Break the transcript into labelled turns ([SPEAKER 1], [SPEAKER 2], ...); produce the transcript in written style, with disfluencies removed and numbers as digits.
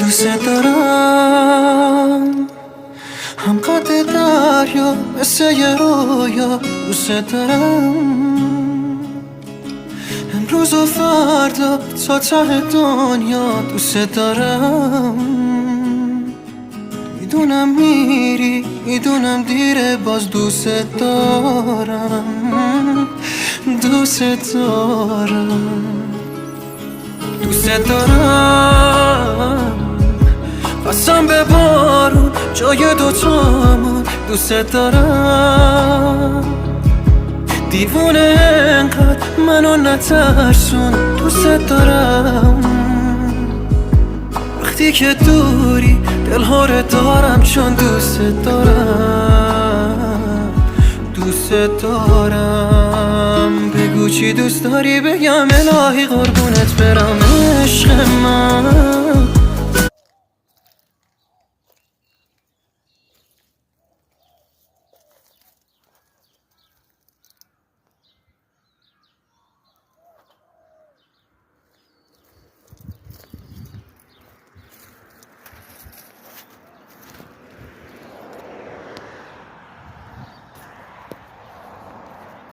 [SPEAKER 1] دوست دارم هم قد دریا مثل یه رویا دوست دارم امروز و فردا تا ته دنیا دوست دارم میدونم میری میدونم دیره باز دوست دارم دوست دارم دوست دارم قسم به بارون جای دوتامون دوست دارم دیوونه انقدر منو نترسون دوست دارم وقتی که دوری دلها رو دارم چون دوست دارم دوست دارم بگو چی دوست داری بگم الهی قربونت برم عشق من